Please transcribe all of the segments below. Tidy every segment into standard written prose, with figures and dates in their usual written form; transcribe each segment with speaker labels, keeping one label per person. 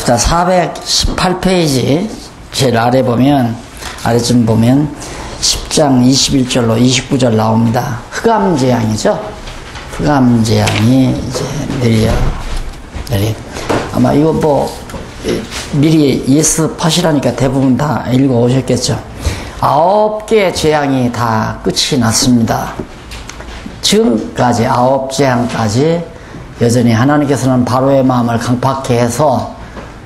Speaker 1: 봅시다. 418페이지 제일 아래 보면, 아래쯤 보면 10장 21절로 29절 나옵니다. 흑암재앙이죠. 흑암재앙이 이제 내려. 아마 이거 뭐 미리 예습하시라니까 대부분 다 읽어 오셨겠죠. 9개의 재앙이 다 끝이 났습니다. 지금까지 9재앙까지 여전히 하나님께서는 바로의 마음을 강팍해 해서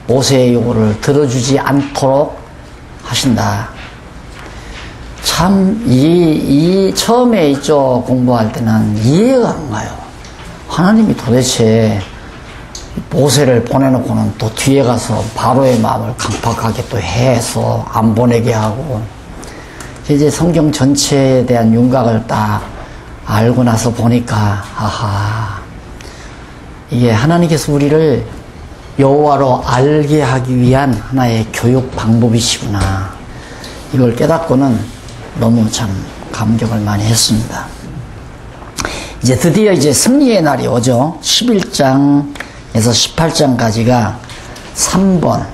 Speaker 1: 모세의 요구를 들어주지 않도록 하신다. 참, 처음에 이쪽 공부할 때는 이해가 안 가요. 하나님이 도대체 모세를 보내놓고는 또 뒤에 가서 바로의 마음을 강팍하게 또 해서 안 보내게 하고, 이제 성경 전체에 대한 윤곽을 딱 알고 나서 보니까, 아하, 이게 하나님께서 우리를 여호와로 알게 하기 위한 하나의 교육 방법이시구나. 이걸 깨닫고는 너무 참 감격을 많이 했습니다. 이제 드디어 이제 승리의 날이 오죠. 11장에서 18장까지가 3번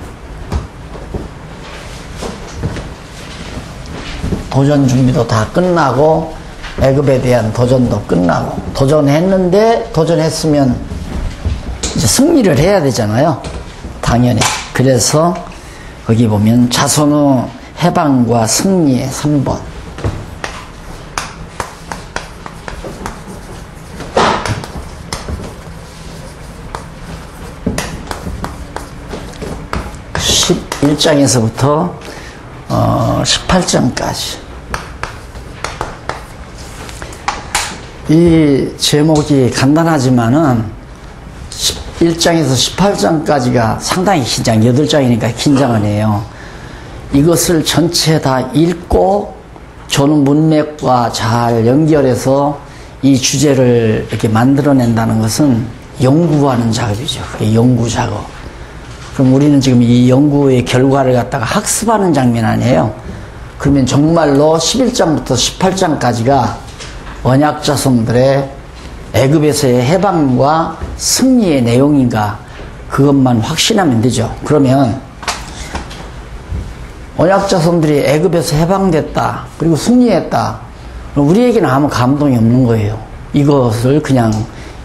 Speaker 1: 도전 준비도 다 끝나고 애굽에 대한 도전도 끝나고, 도전했으면 이제 승리를 해야 되잖아요. 당연히. 그래서 거기 보면 자손의 해방과 승리의 3번. 그 11장에서부터 18장까지. 이 제목이 간단하지만은 1장에서 18장까지가 상당히 긴장, 8장이니까 긴장을 해요. 이것을 전체 다 읽고 조는 문맥과 잘 연결해서 이 주제를 이렇게 만들어낸다는 것은 연구하는 작업이죠. 그게 연구 작업. 그럼 우리는 지금 이 연구의 결과를 갖다가 학습하는 장면 아니에요. 그러면 정말로 11장부터 18장까지가 언약 자손들의 애굽에서의 해방과 승리의 내용인가, 그것만 확신하면 되죠. 그러면 언약 자손들이 애굽에서 해방됐다, 그리고 승리했다, 우리에게는 아무 감동이 없는 거예요. 이것을 그냥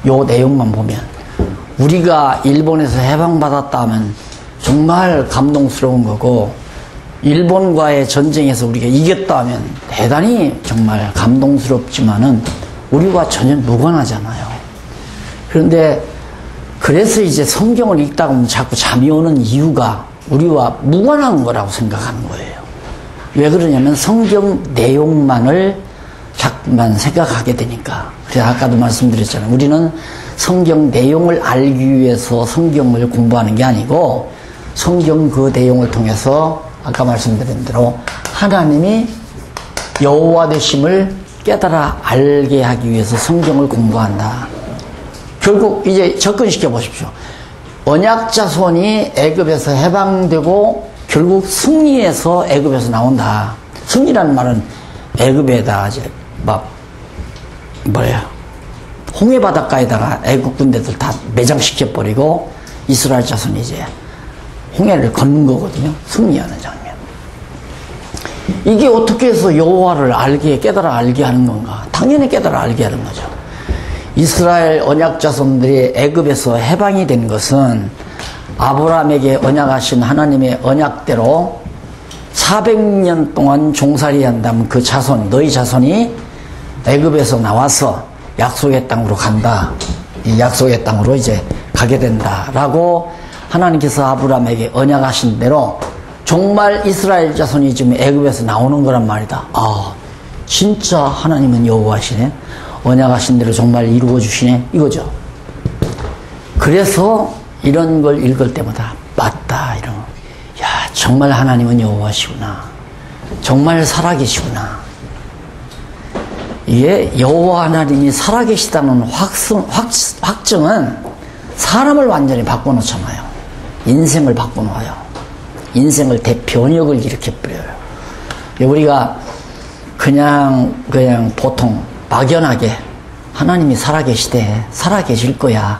Speaker 1: 요 내용만 보면. 우리가 일본에서 해방받았다 하면 정말 감동스러운 거고, 일본과의 전쟁에서 우리가 이겼다 하면 대단히 정말 감동스럽지만은 우리와 전혀 무관하잖아요. 그런데 그래서 이제 성경을 읽다 보면 자꾸 잠이 오는 이유가 우리와 무관한 거라고 생각하는 거예요. 왜 그러냐면 성경 내용만을 자꾸만 생각하게 되니까. 그래서 아까도 말씀드렸잖아요. 우리는 성경 내용을 알기 위해서 성경을 공부하는 게 아니고, 성경 그 내용을 통해서 아까 말씀드린 대로 하나님이 여호와 되심을 깨달아 알게 하기 위해서 성경을 공부한다. 결국 이제 접근시켜 보십시오. 언약 자손이 애굽에서 해방되고 결국 승리해서 애굽에서 나온다. 승리라는 말은 애굽에다 이제 홍해 바닷가에다가 애굽 군대들 다 매장시켜 버리고 이스라엘 자손이 이제 홍해를 걷는 거거든요. 승리하는 장면. 이게 어떻게 해서 여호와를 깨달아 알게 하는 건가? 당연히 깨달아 알게 하는 거죠. 이스라엘 언약 자손들이 애굽에서 해방이 된 것은 아브라함에게 언약하신 하나님의 언약대로 400년 동안 종살이 한다면 그 자손, 너희 자손이 애굽에서 나와서 약속의 땅으로 간다. 이 약속의 땅으로 이제 가게 된다라고 하나님께서 아브라함에게 언약하신 대로 정말 이스라엘 자손이 지금 애굽에서 나오는 거란 말이다. 아, 진짜 하나님은 여호와시네. 언약하신 대로 정말 이루어 주시네. 이거죠. 그래서 이런 걸 읽을 때마다 맞다, 이런. 야, 정말 하나님은 여호와시구나. 정말 살아계시구나. 이게 여호와 하나님이 살아계시다는 확증은 사람을 완전히 바꿔놓잖아요. 인생을 바꿔놓아요. 인생을 대변혁을 일으켜버려요. 우리가 그냥 보통 막연하게 하나님이 살아계시대, 살아계실 거야,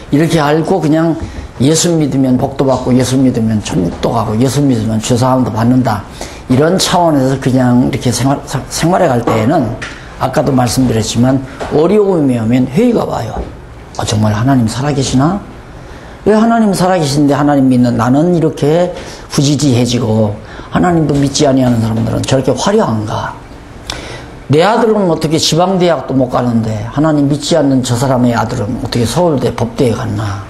Speaker 1: 이렇게 알고 그냥 예수 믿으면 복도 받고 예수 믿으면 천국도 가고 예수 믿으면 죄사함도 받는다. 이런 차원에서 그냥 이렇게 생활해 갈 때에는 아까도 말씀드렸지만 어려움이 오면 회의가 와요. 정말 하나님 살아계시나? 왜 하나님 살아계신데 하나님 믿는 나는 이렇게 후지지해지고 하나님도 믿지 아니하는 사람들은 저렇게 화려한가? 내 아들은 어떻게 지방대학도 못 가는데 하나님 믿지 않는 저 사람의 아들은 어떻게 서울대 법대에 갔나?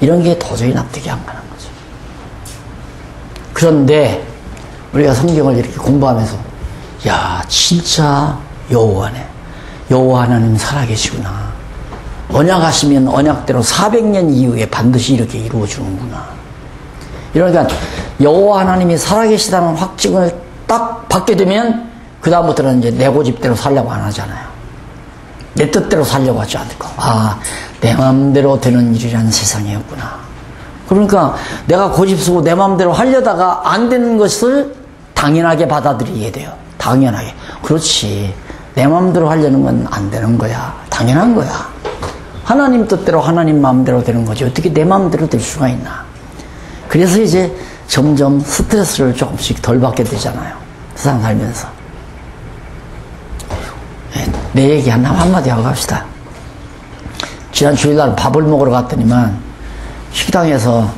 Speaker 1: 이런 게 도저히 납득이 안 가는 거죠. 그런데 우리가 성경을 이렇게 공부하면서 야 진짜 여호와네. 여호와 하나님 살아계시구나. 언약하시면 언약대로 400년 이후에 반드시 이렇게 이루어주는구나. 이러니까 여호와 하나님이 살아계시다는 확증을 딱 받게 되면 그 다음부터는 이제 내 고집대로 살려고 안 하잖아요. 내 뜻대로 살려고 하지 않고 내 마음대로 되는 일이라는 세상이었구나. 그러니까 내가 고집 쓰고 내 마음대로 하려다가 안 되는 것을 당연하게 받아들이게 돼요. 당연하게. 그렇지. 내 마음대로 하려는 건 안 되는 거야. 당연한 거야. 하나님 뜻대로 하나님 마음대로 되는 거지. 어떻게 내 마음대로 될 수가 있나. 그래서 이제 점점 스트레스를 조금씩 덜 받게 되잖아요. 세상 살면서. 내 얘기 한마디 하고 갑시다. 지난 주일날 밥을 먹으러 갔더니만 식당에서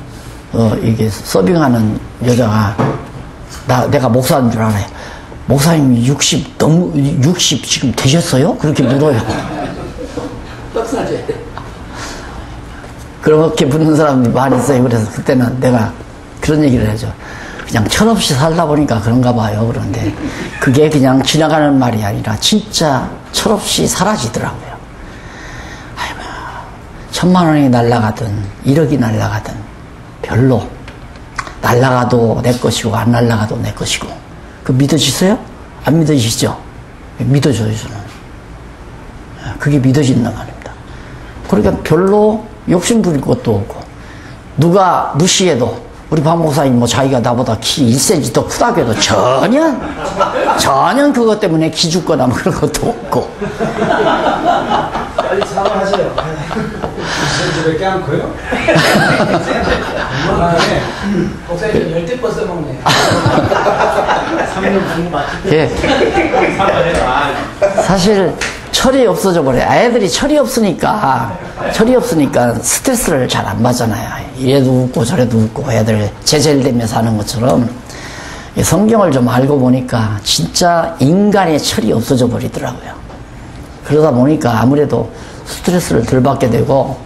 Speaker 1: 이게 서빙하는 여자가 내가 목사인 줄 알아요. 목사님 60 지금 되셨어요? 그렇게 물어요. 떡사제. 그렇게 묻는 사람들이 많이 있어요. 그래서 그때는 내가 그런 얘기를 해줘. 그냥 철없이 살다 보니까 그런가 봐요. 그런데 그게 그냥 지나가는 말이 아니라 진짜 철없이 사라지더라고요. 아이고, 1000만 원이 날아가든 1억이 날아가든 별로. 날아가도 내 것이고 안 날아가도 내 것이고. 그 믿어지세요? 안 믿어지시죠? 믿어줘요, 저는. 그게 믿어진단 말입니다. 그러니까 별로 욕심 부릴 것도 없고, 누가 무시해도, 우리 박 목사님 뭐 자기가 나보다 키 1cm 더 크다고 해도 전혀 그것 때문에 기죽거나 뭐 그런 것도 없고.
Speaker 2: 빨리 사과하세요. 2cm밖에 안 커요?
Speaker 3: 목사님 열대 번 써먹네.
Speaker 2: 3년 공부 맞지?
Speaker 1: 예. 사실 철이 없어져 버려요. 애들이 철이 없으니까 스트레스를 잘 안 받잖아요. 이래도 웃고 저래도 웃고 애들 제젤되면서 하는 것처럼 성경을 좀 알고 보니까 진짜 인간의 철이 없어져 버리더라고요. 그러다 보니까 아무래도 스트레스를 덜 받게 되고,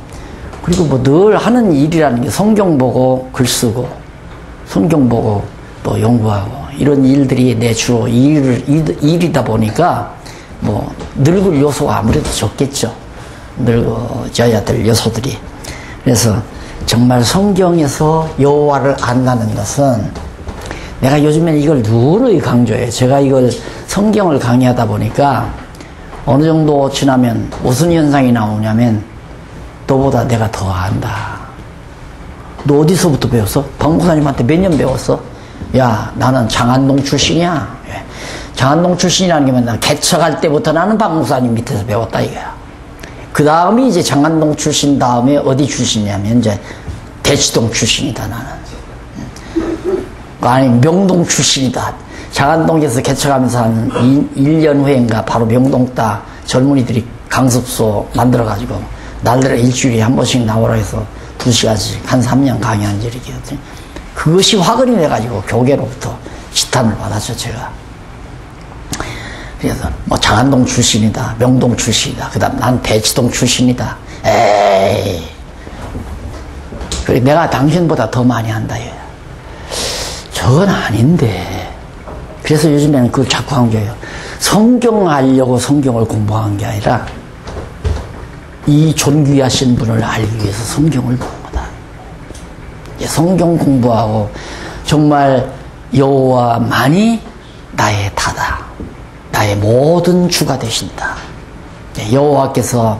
Speaker 1: 그리고 뭐 늘 하는 일이라는 게 성경 보고 글 쓰고 성경 보고 또 연구하고 이런 일들이 내 주로 일이다 보니까 뭐 늙을 요소가 아무래도 적겠죠. 늙어져야 될 요소들이. 그래서 정말 성경에서 여호와를 안다는 것은, 내가 요즘에 이걸 누누이 강조해요. 제가 이걸 성경을 강의하다 보니까 어느 정도 지나면 무슨 현상이 나오냐면, 너보다 내가 더 안다. 너 어디서부터 배웠어? 박 목사님한테 몇 년 배웠어? 야, 나는 장안동 출신이야. 장안동 출신이라는 게 뭐냐, 개척할 때부터 나는 박 목사님 밑에서 배웠다 이거야. 그 다음에 이제 장안동 출신 다음에 어디 출신이냐면 이제 대치동 출신이다 나는. 아니 명동 출신이다. 장안동에서 개척하면서 한 1년 후인가 바로 명동 따 젊은이들이 강습소 만들어가지고 날들에 일주일에 한 번씩 나오라 해서 2시간씩 한 3년 강의한 적이 있거든요. 그것이 화근이 돼가지고 교계로부터 지탄을 받았죠, 제가. 그래서 뭐 장안동 출신이다, 명동 출신이다, 그 다음 난 대치동 출신이다. 에이, 그래 내가 당신보다 더 많이 한다 얘. 저건 아닌데. 그래서 요즘에는 그걸 자꾸 강조해요. 성경 알려고 성경을 공부한 게 아니라 이 존귀하신 분을 알기 위해서 성경을 본 거다. 성경 공부하고 정말 여호와만이 나의 다다. 나의 모든 주가 되신다. 여호와께서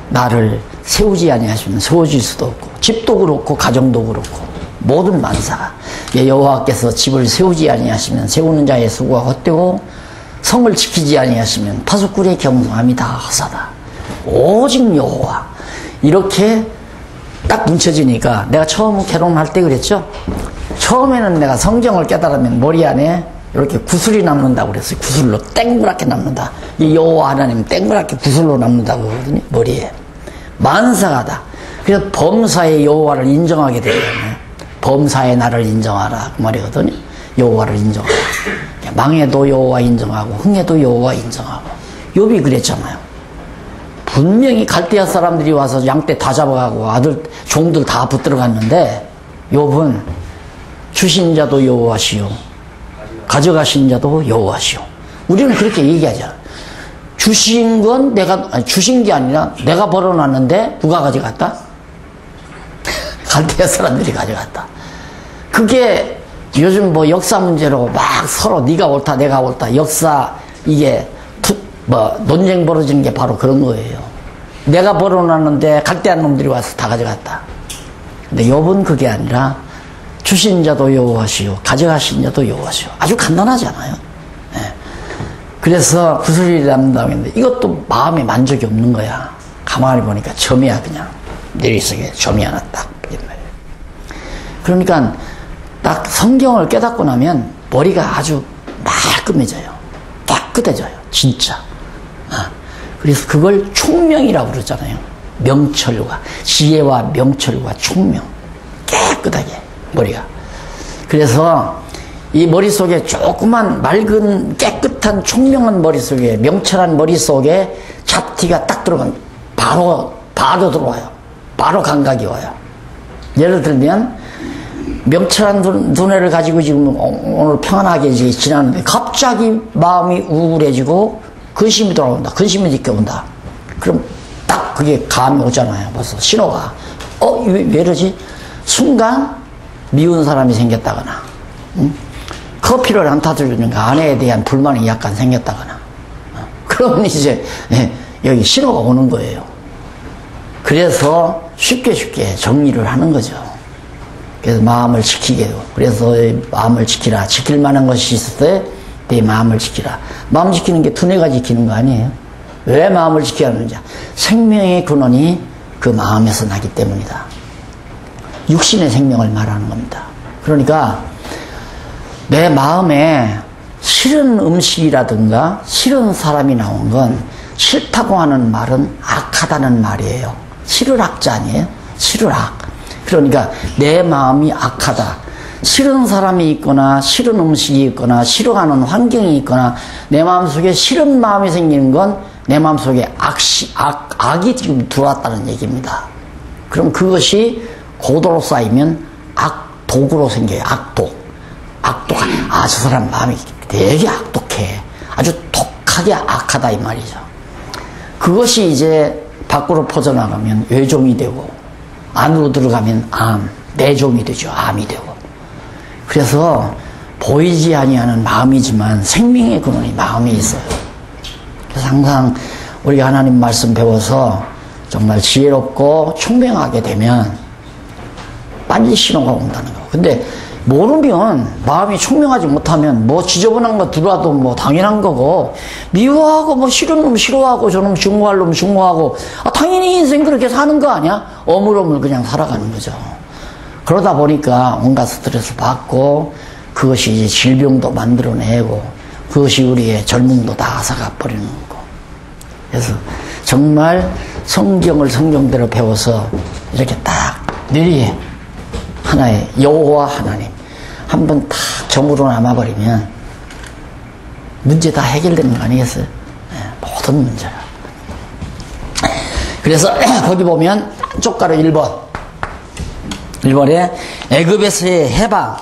Speaker 1: 나를 세우지 아니하시면 세워질 수도 없고, 집도 그렇고 가정도 그렇고 모든 만사가 여호와께서 집을 세우지 아니하시면 세우는 자의 수고가 헛되고, 성을 지키지 아니하시면 파수꾼의 경성함이 다 허사다. 오직 여호와. 이렇게 딱 뭉쳐지니까 내가 처음 결혼할 때 그랬죠. 처음에는 내가 성경을 깨달으면 머리 안에 이렇게 구슬이 남는다고 그랬어요. 구슬로 땡그랗게 남는다. 이 여호와 하나님 땡그랗게 구슬로 남는다고 그러거든요. 머리에. 만사가다. 그래서 범사의 여호와를 인정하게 되거든요. 범사의 나를 인정하라 그 말이거든요. 여호와를 인정하라. 망해도 여호와 인정하고 흥해도 여호와 인정하고. 욥이 그랬잖아요. 분명히 갈대아 사람들이 와서 양떼 다 잡아가고 아들 종들 다 붙들어 갔는데 욥은 주신 자도 여호와시요 가져가신 자도 여호와시요. 우리는 그렇게 얘기하죠. 주신 건 내가 주신 게 아니라 내가 벌어놨는데 누가 가져갔다? 갈대아 사람들이 가져갔다. 그게 요즘 뭐 역사 문제로 막 서로 네가 옳다 내가 옳다 역사 이게 논쟁 벌어지는 게 바로 그런 거예요. 내가 벌어놨는데 갈대아 놈들이 와서 다 가져갔다. 근데 욥은 그게 아니라 주신 자도 여호와시요 가져가신 자도 여호와시요. 아주 간단하잖아요. 네. 그래서 구슬이 남는다고 했는데 이것도 마음에 만족이 없는 거야. 가만히 보니까 점이야. 그냥 내리석에 점이 하나 딱 보이는 거예요. 그러니까 딱 성경을 깨닫고 나면 머리가 아주 말끔해져요. 깨끗해져요. 진짜. 그래서 그걸 총명이라고 그러잖아요. 명철과 지혜와 명철과 총명. 깨끗하게 머리가. 그래서 이 머릿속에 조그만 맑은 깨끗한 총명한 머릿속에 명철한 머릿속에 잡티가 딱 들어가면 바로 들어와요. 바로 감각이 와요. 예를 들면 명철한 두뇌를 가지고 지금 오늘 평안하게 지나는데 갑자기 마음이 우울해지고 근심이 돌아온다. 근심이 느껴온다. 그럼 딱 그게 감이 오잖아요. 벌써 신호가. 왜 이러지? 순간 미운 사람이 생겼다거나 커피를 안 타주니까 아내에 대한 불만이 약간 생겼다거나 그러면 이제 여기 신호가 오는 거예요. 그래서 쉽게 정리를 하는 거죠. 그래서 마음을 지키게 해요. 그래서 마음을 지키라. 지킬 만한 것이 있을 때 내 마음을 지키라. 마음 지키는 게 두뇌가 지키는 거 아니에요. 왜 마음을 지켜야 하는지. 생명의 근원이 그 마음에서 나기 때문이다. 육신의 생명을 말하는 겁니다. 그러니까 내 마음에 싫은 음식이라든가 싫은 사람이 나온 건 싫다고 하는 말은 악하다는 말이에요. 싫으락자 아니에요? 싫으락. 그러니까 내 마음이 악하다. 싫은 사람이 있거나 싫은 음식이 있거나 싫어하는 환경이 있거나 내 마음속에 싫은 마음이 생기는 건 내 마음속에 악이 지금 들어왔다는 얘기입니다. 그럼 그것이 고도로 쌓이면 악독으로 생겨요. 악독. 저 사람 마음이 되게 악독해. 아주 독하게 악하다 이 말이죠. 그것이 이제 밖으로 퍼져나가면 외종이 되고 안으로 들어가면 내종이 되죠. 암이 되고. 그래서 보이지 아니하는 마음이지만 생명의 근원이 마음에 있어요. 그래서 항상 우리가 하나님 말씀 배워서 정말 지혜롭고 총명하게 되면 빨리 신호가 온다는 거. 근데 모르면 마음이 총명하지 못하면 뭐 지저분한 거 들어와도 뭐 당연한 거고 미워하고 뭐 싫은 놈 싫어하고 저놈 증오할 놈 증오하고 당연히 인생 그렇게 사는 거 아니야? 어물어물 그냥 살아가는 거죠. 그러다 보니까 온갖 스트레스 받고 그것이 이제 질병도 만들어내고 그것이 우리의 젊음도 다 앗아가 버리는 거고. 그래서 정말 성경을 성경대로 배워서 이렇게 딱 내리에 하나의 여호와 하나님 한번 딱 정으로 남아버리면 문제 다 해결되는 거 아니겠어요? 모든 문제가. 그래서 거기 보면 쪽가루 1번에 애굽에서의 해방.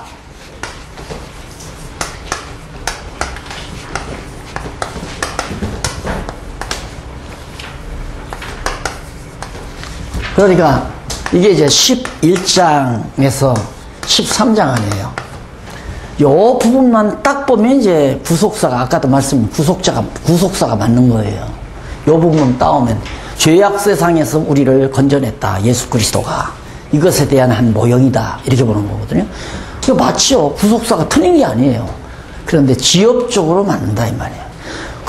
Speaker 1: 그러니까 이게 이제 11장에서 13장 아니에요. 요 부분만 딱 보면 이제 구속사가 아까도 말씀 구속사가 맞는 거예요. 요 부분 따오면 죄악 세상에서 우리를 건져냈다. 예수 그리스도가 이것에 대한 한 모형이다. 이렇게 보는 거거든요. 이거 맞죠. 구속사가 틀린 게 아니에요. 그런데 지엽적으로 맞는다 이 말이에요.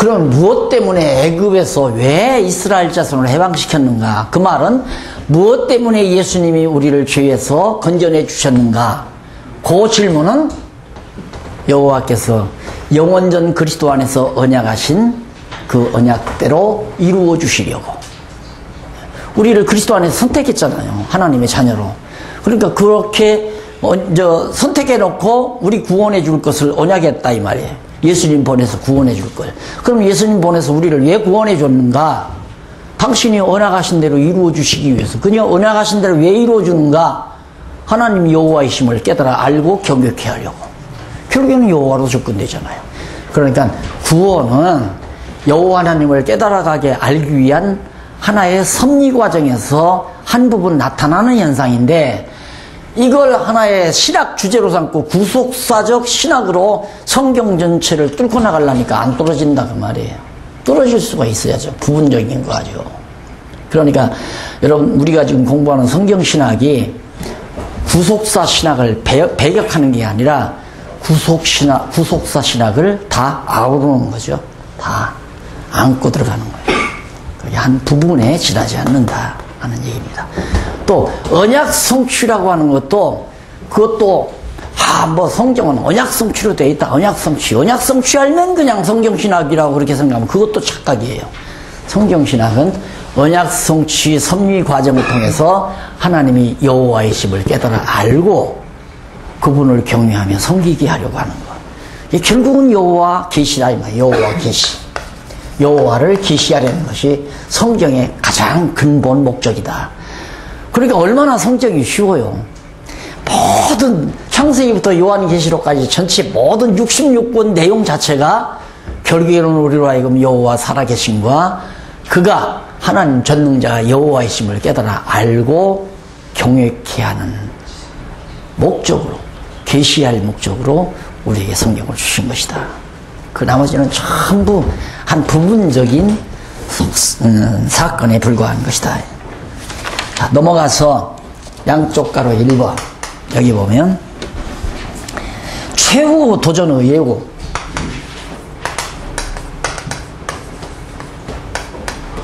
Speaker 1: 그럼 무엇 때문에 애굽에서 왜 이스라엘 자손을 해방시켰는가? 그 말은 무엇 때문에 예수님이 우리를 죄에서 건져내 주셨는가? 그 질문은 여호와께서 영원전 그리스도 안에서 언약하신 그 언약대로 이루어 주시려고. 우리를 그리스도 안에서 선택했잖아요. 하나님의 자녀로. 그러니까 그렇게 먼저 선택해 놓고 우리 구원해 줄 것을 언약했다 이 말이에요. 예수님 보내서 구원해 줄 걸. 그럼 예수님 보내서 우리를 왜 구원해 줬는가? 당신이 언약하신 대로 이루어 주시기 위해서. 그냥 언약하신 대로 왜 이루어 주는가? 하나님 여호와이심을 깨달아 알고 경외케 하려고. 결국에는 여호와로 접근되잖아요. 그러니까 구원은 여호와 하나님을 깨달아가게 알기 위한 하나의 섭리 과정에서 한 부분 나타나는 현상인데, 이걸 하나의 신학 주제로 삼고 구속사적 신학으로 성경 전체를 뚫고 나가려니까 안 떨어진다 그 말이에요. 떨어질 수가 있어야죠. 부분적인 거죠. 그러니까 여러분, 우리가 지금 공부하는 성경 신학이 구속사 신학을 배격하는 게 아니라 구속사 신학을 다 아우르는 거죠. 다 안고 들어가는 거예요. 한 부분에 지나지 않는다 하는 얘기입니다. 또 언약 성취라고 하는 것도, 그것도 뭐 성경은 언약 성취로 되어 있다. 언약 성취하면 그냥 성경 신학이라고 그렇게 생각하면 그것도 착각이에요. 성경 신학은 언약 성취 섭리 과정을 통해서 하나님이 여호와이심을 깨달아 알고 그분을 경외하며 섬기게 하려고 하는 거. 결국은 여호와 계시다 이 말이에요. 여호와 계시. 여호와를 계시하려는 것이 성경의 가장 근본 목적이다. 그러니까 얼마나 성경이 쉬워요. 모든 창세기부터 요한계시록까지 전체 모든 66권 내용 자체가 결국에는 우리로 하여금 여호와 살아계심과 그가 하나님 전능자 여호와이심을 깨달아 알고 경외케 하는 목적으로, 계시할 목적으로 우리에게 성경을 주신 것이다. 그 나머지는 전부 한 부분적인 사건에 불과한 것이다. 자, 넘어가서 양쪽 가로 1번. 여기 보면 최후 도전의 예고.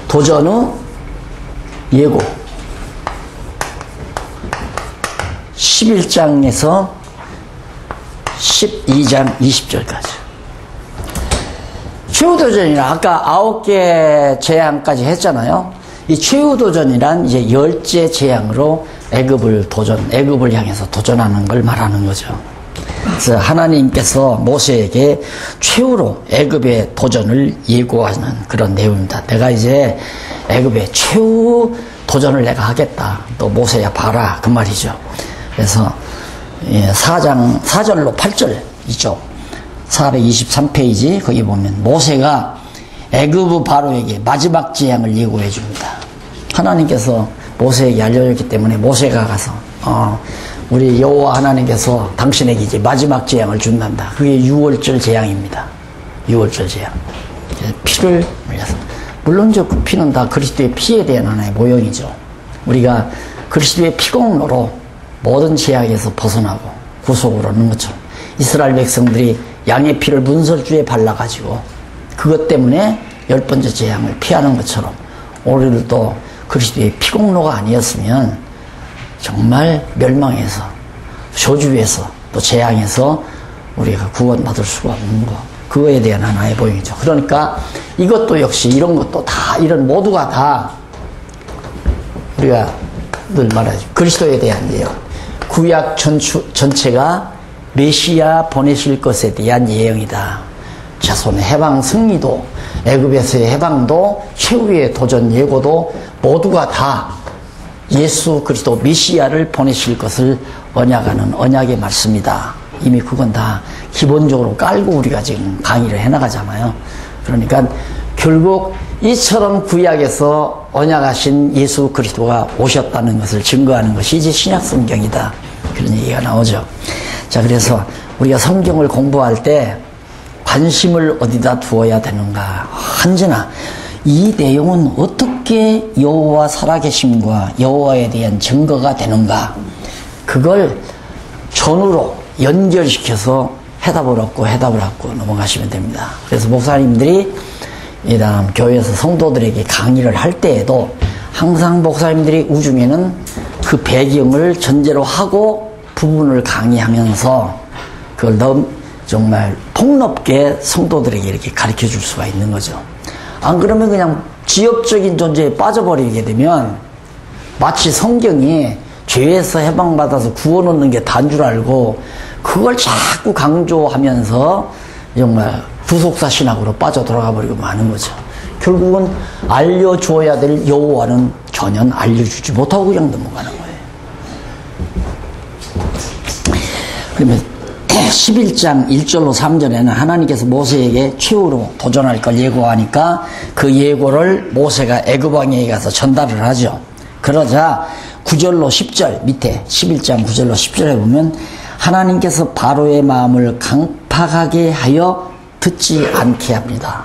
Speaker 1: 도전의 예고. 11장에서 12장 20절까지. 최후도전이라 아까 9개 재앙까지 했잖아요. 이 최후도전이란 이제 10째 재앙으로 애굽을 향해서 도전하는 걸 말하는 거죠. 그래서 하나님께서 모세에게 최후로 애굽의 도전을 예고하는 그런 내용입니다. 내가 이제 애굽의 최후 도전을 내가 하겠다. 또 모세야 봐라. 그 말이죠. 그래서 4절로 8절 있죠. 423페이지 거기 보면 모세가 애굽 바로에게 마지막 재앙을 예고해 줍니다. 하나님께서 모세에게 알려줬기 때문에 모세가 가서 우리 여호와 하나님께서 당신에게 이제 마지막 재앙을 준단다. 그게 6월절 재앙입니다. 6월절 재앙. 피를 흘려서, 물론 그 피는 다 그리스도의 피에 대한 하나의 모형이죠. 우리가 그리스도의 피공로로 모든 재앙에서 벗어나고 구속을 얻는 것처럼 이스라엘 백성들이 양의 피를 문설주에 발라가지고 그것 때문에 10번째 재앙을 피하는 것처럼 우리들도 그리스도의 피공로가 아니었으면 정말 멸망해서 저주에서 또 재앙에서 우리가 구원받을 수가 없는 거, 그거에 대한 하나의 모형이죠. 그러니까 이것도 역시 이런 것도 다, 이런 모두가 다 우리가 늘 말하죠. 그리스도에 대한 예언, 구약 전체가 메시아 보내실 것에 대한 예언이다. 자손의 해방 승리도, 애굽에서의 해방도, 최후의 도전 예고도 모두가 다 예수 그리스도 메시아를 보내실 것을 언약하는 언약의 말씀이다. 이미 그건 다 기본적으로 깔고 우리가 지금 강의를 해나가잖아요. 그러니까 결국 이처럼 구약에서 언약하신 예수 그리스도가 오셨다는 것을 증거하는 것이 이제 신약 성경이다. 그런 얘기가 나오죠. 자, 그래서 우리가 성경을 공부할 때 관심을 어디다 두어야 되는가? 언제나 이 내용은 어떻게 여호와 살아계심과 여호와에 대한 증거가 되는가? 그걸 전후로 연결시켜서 해답을 얻고 넘어가시면 됩니다. 그래서 목사님들이 이 다음 교회에서 성도들에게 강의를 할 때에도 항상 목사님들이 우중에는 그 배경을 전제로 하고 부분을 강의하면서 그걸 정말 폭넓게 성도들에게 이렇게 가르쳐 줄 수가 있는 거죠. 안 그러면 그냥 지역적인 존재에 빠져버리게 되면 마치 성경이 죄에서 해방받아서 구원 얻는 게 다인 줄 알고 그걸 자꾸 강조하면서 정말 구속사 신학으로 빠져들어가 버리고 마는 거죠. 결국은 알려줘야 될 여호와는 전혀 알려주지 못하고 그냥 넘어가는 거예요. 그러면 11장 1절로 3절에는 하나님께서 모세에게 최후로 도전할 걸 예고하니까 그 예고를 모세가 애굽 왕에게 가서 전달을 하죠. 그러자 9절로 10절 밑에 11장 9절로 10절에 보면 하나님께서 바로의 마음을 강팍하게 하여 듣지 않게 합니다.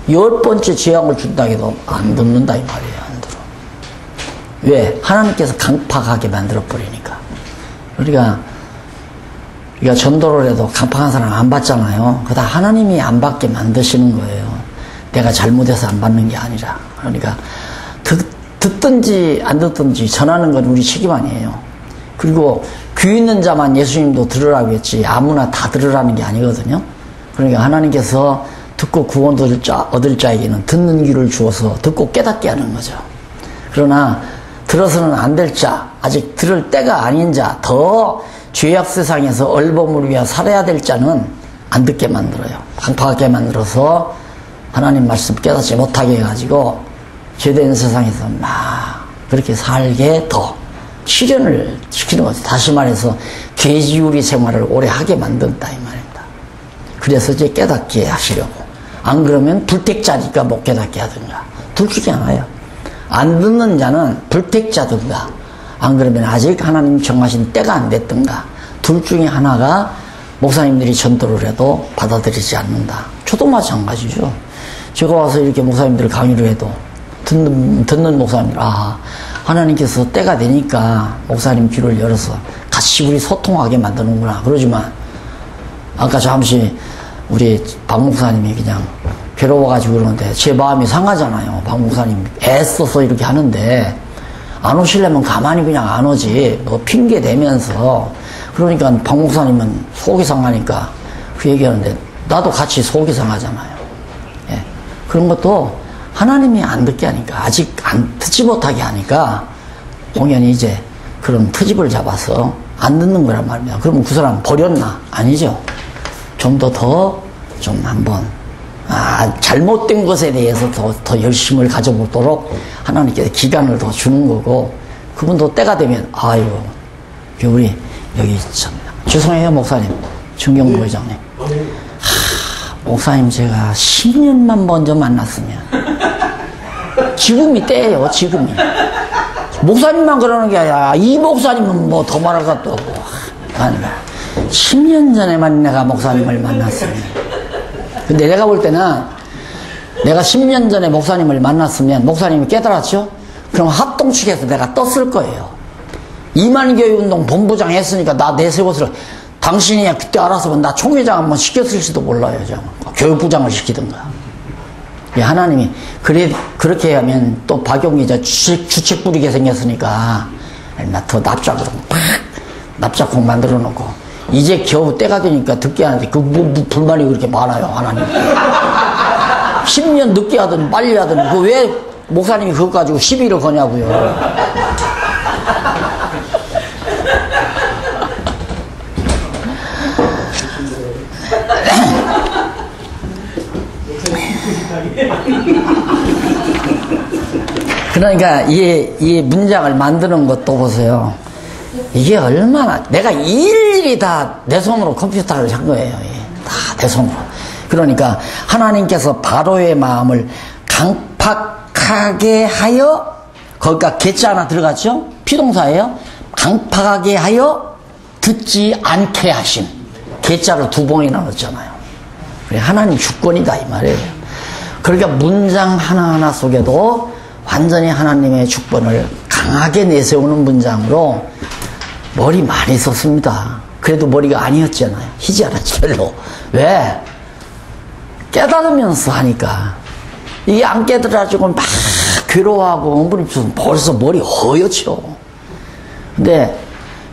Speaker 1: 10번째 재앙을 준다 해도 안 듣는다 이 말이에요. 안 들어. 왜? 하나님께서 강팍하게 만들어버리니까. 우리가 전도를 해도 강팍한 사람 안 받잖아요. 그거 다 하나님이 안 받게 만드시는 거예요. 내가 잘못해서 안 받는 게 아니라. 그러니까 듣든지 안 듣든지 전하는 건 우리 책임 아니에요. 그리고 귀 있는 자만 예수님도 들으라고 했지 아무나 다 들으라는 게 아니거든요. 그러니까 하나님께서 듣고 구원 얻을 자에게는 듣는 귀를 주어서 듣고 깨닫게 하는 거죠. 그러나 들어서는 안 될 자, 아직 들을 때가 아닌 자, 더 죄악 세상에서 얼범을 위해 살아야 될 자는 안 듣게 만들어요. 강팍하게 만들어서 하나님 말씀 깨닫지 못하게 해가지고 죄된 세상에서 막 그렇게 살게 더 실현을 시키는 거죠. 다시 말해서 돼지우리 생활을 오래 하게 만든다 이 말입니다. 그래서 이제 깨닫게 하시려고. 안 그러면 불택자니까 못 깨닫게 하든가. 둘 중에 하나예요. 안 듣는 자는 불택자든가 안 그러면 아직 하나님 정하신 때가 안 됐든가. 둘 중에 하나가 목사님들이 전도를 해도 받아들이지 않는다. 저도 마찬가지죠. 제가 와서 이렇게 목사님들 강의를 해도 듣는 목사님들, 하나님께서 때가 되니까 목사님 귀를 열어서 같이 우리 소통하게 만드는구나. 그러지만 아까 잠시 우리 박 목사님이 그냥 괴로워가지고 그러는데 제 마음이 상하잖아요. 박 목사님 애써서 이렇게 하는데 안 오시려면 가만히 그냥 안 오지. 뭐 핑계 대면서. 그러니까 박 목사님은 속이 상하니까 그 얘기하는데 나도 같이 속이 상하잖아요. 예. 그런 것도 하나님이 안 듣게 하니까 아직 안 듣지 못하게 하니까 공연히 이제 그런 트집을 잡아서 안 듣는 거란 말입니다. 그러면 그 사람 버렸나? 아니죠. 좀 더 좀 한번 잘못된 것에 대해서 더 열심을 가져보도록 하나님께서 기간을 더 주는 거고 그분도 때가 되면 우리 여기 참 죄송해요 목사님 정경무 회장님 목사님 제가 10년만 먼저 만났으면 지금이 때예요. 지금이 목사님만 그러는 게 아니라 이 목사님은 뭐 더 말할 것도 없고 아니라 10년 전에만 내가 목사님을 만났으면 근데 내가 볼 때는 내가 10년 전에 목사님을 만났으면 목사님이 깨달았죠? 그럼 합동 측에서 내가 떴을 거예요. 이만교회운동 본부장 했으니까 나 내세웠을 당신이 그때 알았으면 나 총회장 한번 시켰을지도 몰라요. 교육부장을 시키든가. 하나님이 그렇게 하면 또 박용기자 주책 부리게 생겼으니까 나 더 납작으로 팍 납작콩 만들어 놓고 이제 겨우 때가 되니까 듣게 하는데 불만이 그렇게 많아요. 하나님 10년 늦게 하든 빨리 하든 그 왜 목사님이 그거 가지고 시비를 거냐고요. 그러니까 이 문장을 만드는 것도 보세요. 이게 얼마나 내가 일일이 다 내 손으로 컴퓨터를 한 거예요. 다 내 손으로. 그러니까 하나님께서 바로의 마음을 강팍하게 하여 거기가 개자 하나 들어갔죠? 피동사예요. 강팍하게 하여 듣지 않게 하심. 개자를 2번이나 넣었잖아요. 그래 하나님 주권이다 이 말이에요. 그러니까 문장 하나하나 속에도 완전히 하나님의 주권을 강하게 내세우는 문장으로 머리 많이 썼습니다. 그래도 머리가 아니었잖아요. 희지 않았지, 별로. 왜? 깨달으면서 하니까. 이게 안 깨달아가지고 막 괴로워하고 엉부림쳐서 벌써 머리 허옇죠. 근데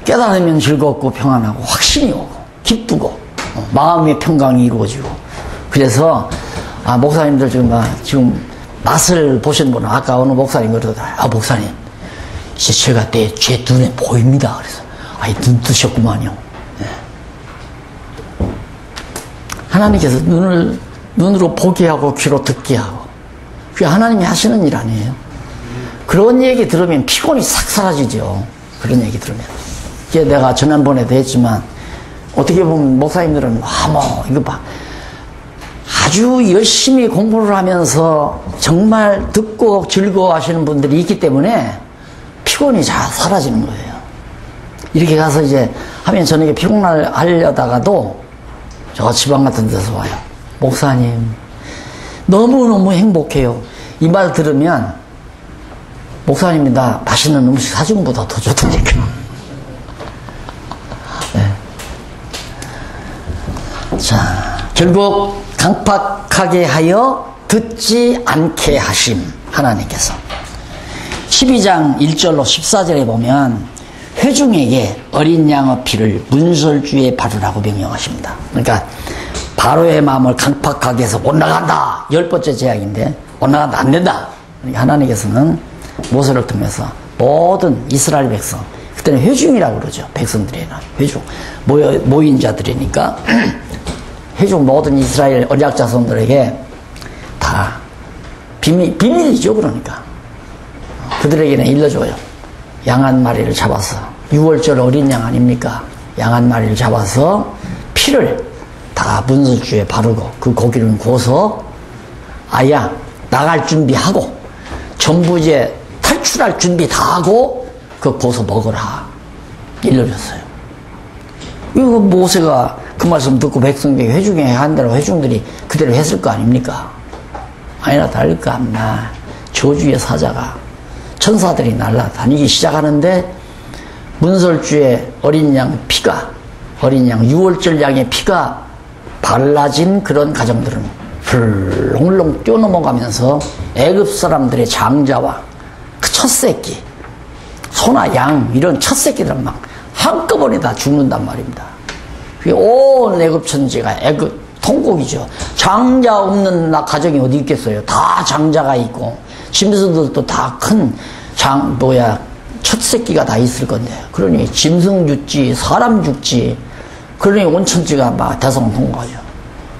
Speaker 1: 깨달으면 즐겁고 평안하고 확신이 오고 기쁘고 마음의 평강이 이루어지고. 그래서 목사님들 지금 맛을 보신 분은 아까 어느 목사님 그러더라고요. 목사님 이제 제가 제 눈에 보입니다. 그래서 눈 뜨셨구만요. 네. 하나님께서 눈으로 보게 하고 귀로 듣게 하고 그게 하나님이 하시는 일 아니에요. 그런 얘기 들으면 피곤이 싹 사라지죠. 그런 얘기 들으면. 이게 내가 지난번에도 했지만 어떻게 보면 목사님들은 이거 봐. 아주 열심히 공부를 하면서 정말 듣고 즐거워하시는 분들이 있기 때문에 피곤이 잘 사라지는 거예요. 이렇게 가서 이제 하면 저녁에 피곤하려다가도 저 지방 같은 데서 와요. 목사님 너무너무 행복해요. 이 말 들으면 목사님이 나 맛있는 음식 사준 것보다 더 좋다니까. 네. 자, 결국 강팍하게 하여 듣지 않게 하심. 하나님께서 12장 1절로 14절에 보면 회중에게 어린 양의 피를 문설주에 바르라고 명령하십니다. 그러니까 바로의 마음을 강팍하게 해서 못 나간다. 10번째 제약인데 못 나간다. 안 된다. 그러니까 하나님께서는 모세를 통해서 모든 이스라엘 백성, 그때는 회중이라고 그러죠. 백성들에는 회중, 모인 자들이니까 회중 모든 이스라엘 언약 자손들에게 다 비밀이죠. 그러니까 그들에게는 일러줘요. 양 한 마리를 잡아서 6월절 어린 양 아닙니까? 양 한 마리를 잡아서 피를 다 문설주에 바르고 그 고기를 구워서 나갈 준비하고 전부 이제 탈출할 준비 다 하고 그 구워서 먹어라 일러줬어요. 이거 모세가 그 말씀 듣고 백성들이 회중에 한 대로 회중들이 그대로 했을 거 아닙니까? 아니나 다를까 합니다. 저주의 사자가 천사들이 날아다니기 시작하는데 문설주에 어린 양 6월절 양의 피가 발라진 그런 가정들은 훌렁훌렁 뛰어넘어가면서 애굽 사람들의 장자와 그 첫새끼, 소나 양 이런 첫새끼들은 막 한꺼번에 다 죽는단 말입니다. 온 애굽 천지가 애굽 통곡이죠. 장자 없는 가정이 어디 있겠어요. 다 장자가 있고 짐승들도 다 큰 첫새끼가 다 있을 건데, 그러니 짐승 죽지 사람 죽지, 그러니 온 천지가 막 대성통곡하죠.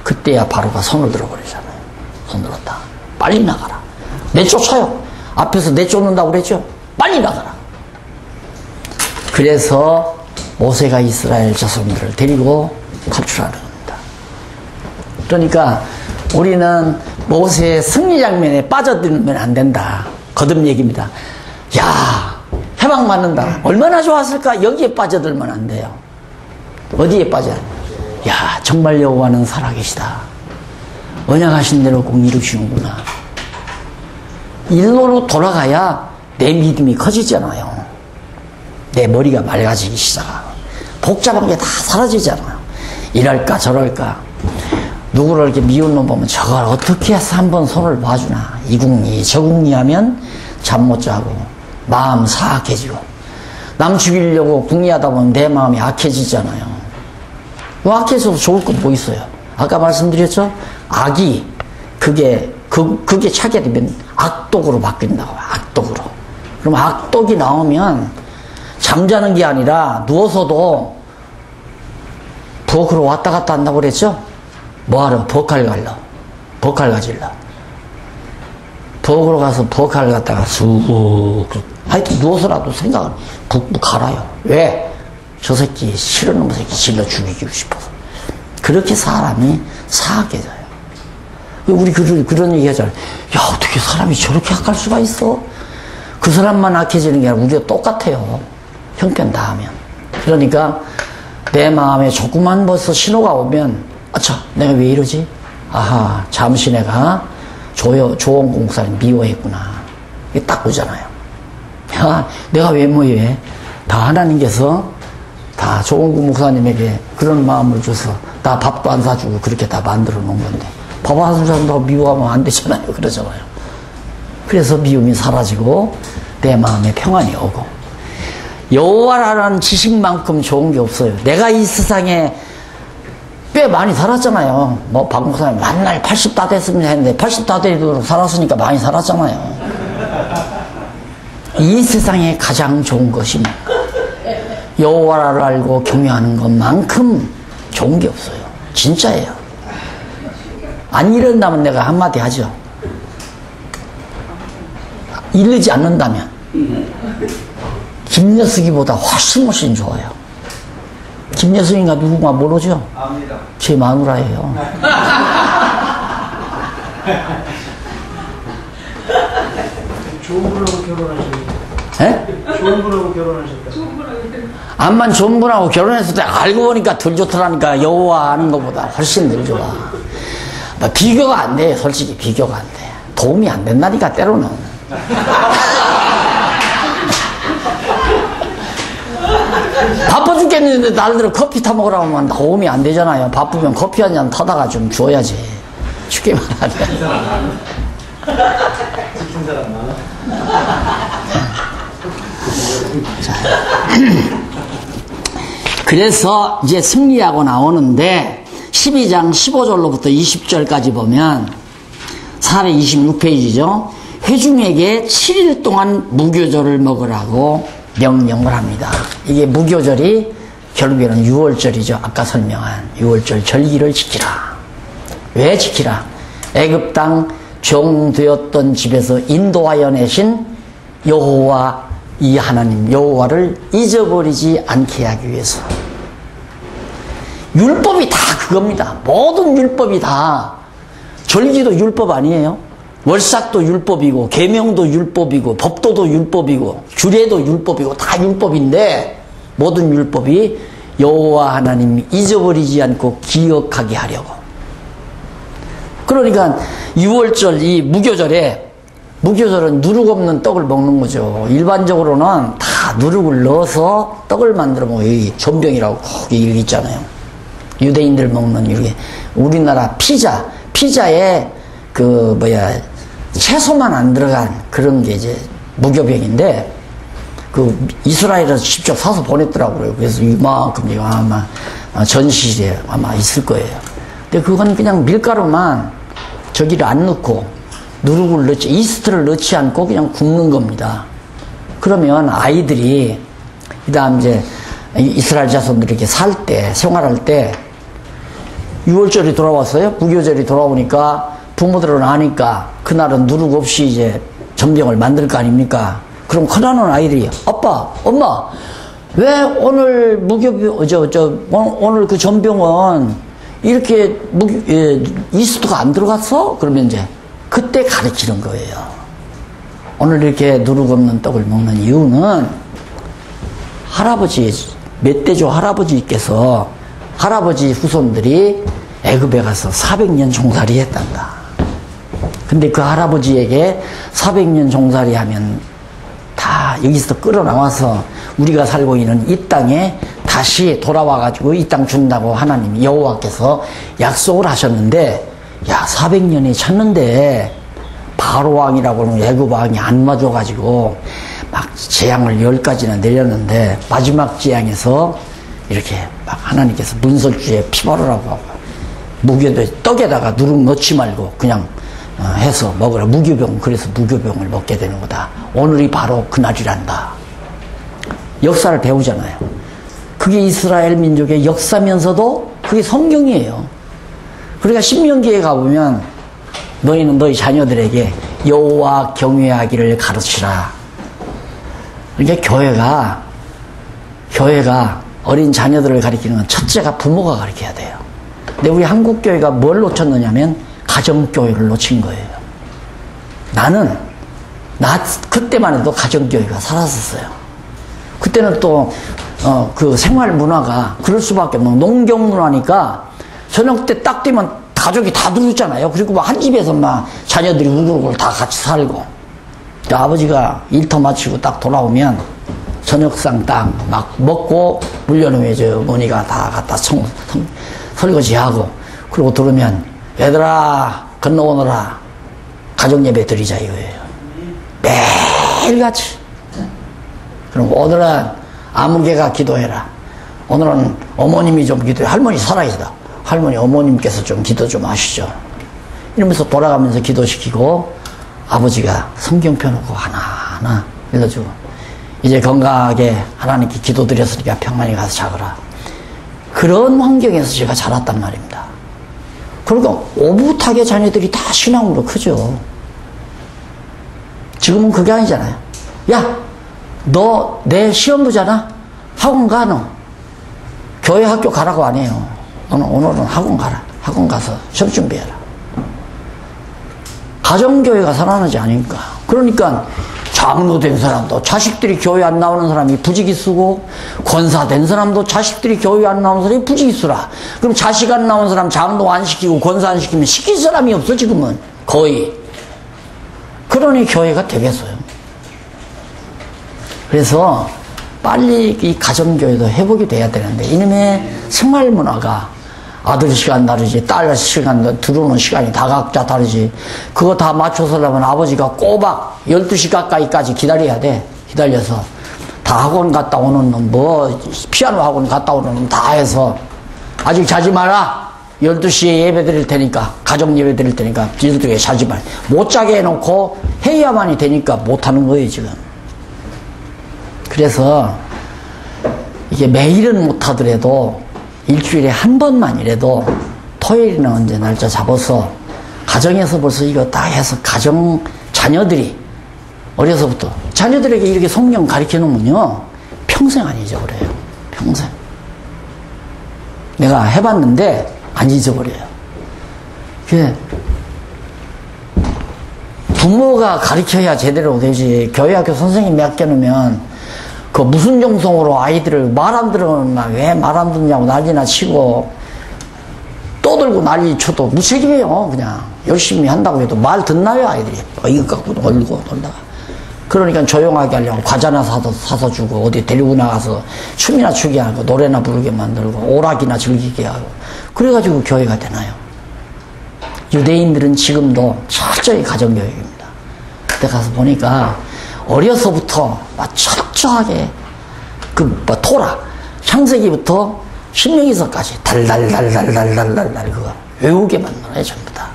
Speaker 1: 그때야 바로가 손을 들어버리잖아요. 손 들었다. 빨리 나가라. 내쫓아요. 앞에서 내쫓는다고 그랬죠. 빨리 나가라. 그래서 모세가 이스라엘 자손들을 데리고 탈출하는 겁니다. 그러니까 우리는 모세의 승리 장면에 빠져들면 안 된다. 거듭 얘기입니다. 야, 해방받는다. 얼마나 좋았을까? 여기에 빠져들면 안 돼요. 어디에 빠져? 야, 정말 여호와는 살아계시다. 언약하신 대로 꼭 이루시는구나. 일로로 돌아가야 내 믿음이 커지잖아요. 내 머리가 맑아지기 시작하고 복잡한 게 다 사라지잖아요. 이럴까 저럴까, 누구를 이렇게 미운 놈 보면 저걸 어떻게 해서 한번 손을 봐주나, 이궁리 저궁리 하면 잠 못 자고 마음 사악해지고, 남 죽이려고 궁리하다 보면 내 마음이 악해지잖아요. 악해져도 좋을 건 뭐 있어요? 아까 말씀드렸죠? 악이 그게 차게 되면 악독으로 바뀐다고. 악독으로. 그럼 악독이 나오면 잠자는 게 아니라 누워서도 부엌으로 왔다 갔다 한다고 그랬죠? 뭐하러? 버칼 가질러. 부엌으로 가서 버칼 갖다가 쑥, 하여튼 누워서라도 생각을 북북 갈아요. 왜? 저 새끼, 싫은 놈 새끼 질러 죽이고 싶어서. 그렇게 사람이 사악해져요. 우리 그런 얘기 하잖아요. 야, 어떻게 사람이 저렇게 악할 수가 있어? 그 사람만 악해지는 게 아니라 우리가 똑같아요. 형편 다 하면. 그러니까 내 마음에 조그만 벌써 신호가 오면, 아차, 내가 왜 이러지? 아하, 잠시 내가 조원공 목사님 미워했구나. 이게 딱 오잖아요. 야, 내가 왜 미워해? 다 하나님께서 다 조은구 목사님에게 그런 마음을 줘서 다 밥도 안 사주고 그렇게 다 만들어 놓은 건데 밥 안 사준다고 미워하면 안 되잖아요. 그러잖아요. 그래서 미움이 사라지고 내 마음에 평안이 오고 여호와라는 지식만큼 좋은 게 없어요. 내가 이 세상에 꽤 많이 살았잖아요. 뭐 박 목사님 만날 80다 됐습니다 했는데 80다 되도록 살았으니까 많이 살았잖아요. 이 세상에 가장 좋은 것이 여호와를 알고 경외하는 것만큼 좋은 게 없어요. 진짜예요. 안 이런다면 내가 한마디 하죠. 이르지 않는다면 김여숙이보다 훨씬 좋아요. 김여숙이가 누군가 모르죠?
Speaker 2: 압니다.
Speaker 1: 제 마누라예요.
Speaker 2: 좋은 분하고 결혼하셨어요.
Speaker 1: 에?
Speaker 2: 좋은 분하고 결혼하셨다.
Speaker 1: 암만 좋은 분하고 결혼했을 때 알고 보니까 덜 좋더라니까. 여호와 하는 것보다 훨씬 덜 좋아. 뭐 비교가 안 돼. 솔직히 비교가 안 돼. 도움이 안 된다니까 때로는. 바빠 죽겠는데 날들어 커피 타 먹으라고 하면 도움이 안 되잖아요. 바쁘면 커피 한 잔 타다가 좀 줘야지. 쉽게 말하면.
Speaker 2: 시킨 사람 많아.
Speaker 1: 그래서 이제 승리하고 나오는데 12장 15절로부터 20절까지 보면 426페이지죠. 회중에게 7일 동안 무교절을 먹으라고 명령을 합니다. 이게 무교절이 결국에는 6월절이죠. 아까 설명한 6월절 절기를 지키라. 왜 지키라? 애굽 땅 종되었던 집에서 인도하여 내신 여호와 이 하나님 여호와를 잊어버리지 않게 하기 위해서. 율법이 다 그겁니다. 모든 율법이 다. 절기도 율법 아니에요? 월삭도 율법이고 계명도 율법이고 법도도 율법이고 규례도 율법이고 다 율법인데 모든 율법이 여호와 하나님이 잊어버리지 않고 기억하게 하려고. 그러니까 6월절 이 무교절은 누룩 없는 떡을 먹는 거죠. 일반적으로는 다 누룩을 넣어서 떡을 만들어 먹어요. 여기 전병이라고 여기 있잖아요. 유대인들 먹는 이게 우리나라 피자에 채소만 안 들어간 그런 게 이제 무교병인데 그 이스라엘에서 직접 사서 보냈더라고요. 그래서 이만큼 아마 전시실에 아마 있을 거예요. 근데 그건 그냥 밀가루만 저기를 안 넣고 누룩을 넣지 이스트를 넣지 않고 그냥 굽는 겁니다. 그러면 아이들이 그다음 이제 이스라엘 자손들이 이렇게 살 때 생활할 때 6월절이 돌아왔어요. 무교절이 돌아오니까 부모들은 아니까 그날은 누룩 없이 이제 전병을 만들 거 아닙니까? 그럼 큰아는 아이들이 아빠, 엄마 왜 오늘 오늘 그 전병은 이렇게 이스트가 안 들어갔어? 그러면 이제 그때 가르치는 거예요. 오늘 이렇게 누룩 없는 떡을 먹는 이유는 멧돼지 할아버지께서 할아버지 후손들이 애굽에 가서 400년 종살이 했단다. 근데 그 할아버지에게 400년 종살이 하면 다 여기서 끌어나와서 우리가 살고 있는 이 땅에 다시 돌아와가지고 이 땅 준다고 하나님 여호와께서 약속을 하셨는데 400년이 찼는데 바로왕이라고는 애굽 왕이 안 맞아가지고 막 재앙을 10가지나 내렸는데 마지막 재앙에서 이렇게 막 하나님께서 문설주에 피 바르라고 하고 떡에다가 누룩 넣지 말고 그냥 해서 먹으라. 무교병. 그래서 무교병을 먹게 되는 거다. 오늘이 바로 그날이란다. 역사를 배우잖아요. 그게 이스라엘 민족의 역사면서도 그게 성경이에요. 그러니까 신명기에 가보면 너희는 너희 자녀들에게 여호와 경외하기를 가르치라. 그러니까 교회가 어린 자녀들을 가르치는 건 첫째가 부모가 가르쳐야 돼요. 근데 우리 한국교회가 뭘 놓쳤느냐면 가정교회를 놓친 거예요. 나 그때만 해도 가정교회가 살았었어요. 그때는 또 그 생활 문화가 그럴 수밖에 없는 농경 문화니까 저녁 때 딱 되면 가족이 다 들었잖아요. 그리고 막 한 집에서 막 자녀들이 우글우글 다 같이 살고 아버지가 일터 마치고 딱 돌아오면 저녁상 딱 막 먹고 물려놓으면 저 어머니가 다 갖다 설거지하고 그러고 들으면 얘들아 건너오너라 가정예배 드리자 이거예요. 매일같이. 그럼 오늘은 아무개가 기도해라. 오늘은 어머님이 좀 기도해. 할머니 살아있다. 할머니 어머님께서 좀 기도 좀 하시죠. 이러면서 돌아가면서 기도시키고 아버지가 성경 펴놓고 하나하나 읽어주고 이제 건강하게 하나님께 기도드렸으니까 평안히 가서 자거라. 그런 환경에서 제가 자랐단 말입니다. 그러니까 오붓하게 자녀들이 다 신앙으로 크죠. 지금은 그게 아니잖아요. 야, 너 내 시험부잖아. 학원 가 너. 교회 학교 가라고 안 해요. 너는 오늘은 학원 가라. 학원 가서 시험 준비해라. 가정교회가 살아나지 않으니까. 그러니까 장로 된 사람도 자식들이 교회 안 나오는 사람이 부지기 쓰고 권사 된 사람도 자식들이 교회 안 나오는 사람이 부지기 쓰라. 그럼 자식 안 나오는 사람 장로 안 시키고 권사 안 시키면 시킬 사람이 없어 지금은 거의. 그러니 교회가 되겠어요. 그래서 빨리 이 가정교회도 회복이 돼야 되는데 이놈의 생활문화가 아들 시간 다르지 딸 시간 들어오는 시간이 다 각자 다르지 그거 다 맞춰서 하려면 아버지가 꼬박 12시 가까이까지 기다려야 돼. 기다려서 다 학원 갔다 오는 놈 뭐 피아노 학원 갔다 오는 놈 다 해서 아직 자지 마라. 12시에 예배 드릴 테니까 가정 예배 드릴 테니까 12시에 자지 마. 못 자게 해놓고 해야만이 되니까 못하는 거예요 지금. 그래서 이게 매일은 못하더라도 일주일에 한 번만이라도 토요일이나 언제 날짜 잡아서 가정에서 벌써 이거 딱 해서 가정 자녀들이 어려서부터 자녀들에게 이렇게 성경 가르쳐 놓으면요 평생 안 잊어버려요. 평생. 내가 해봤는데 안 잊어버려요. 그게 부모가 가르쳐야 제대로 되지. 교회학교 선생님이 맡겨놓으면 그 무슨 정성으로 아이들을 말 안 들으면 왜 말 안 듣냐고 난리나 치고 떠들고 난리 쳐도 무책임해요. 그냥 열심히 한다고 해도 말 듣나요 아이들이. 이거 갖고 놀고 놀다가 그러니까 조용하게 하려고 과자나 사서 주고 어디 데리고 나가서 춤이나 추게 하고 노래나 부르게 만들고 오락이나 즐기게 하고 그래가지고 교회가 되나요. 유대인들은 지금도 철저히 가정교육입니다. 그때 가서 보니까 어려서부터 막 철저하게 토라 창세기부터 신명기서까지 달달달달달달달 그거 외우게 만들어요 전부 다.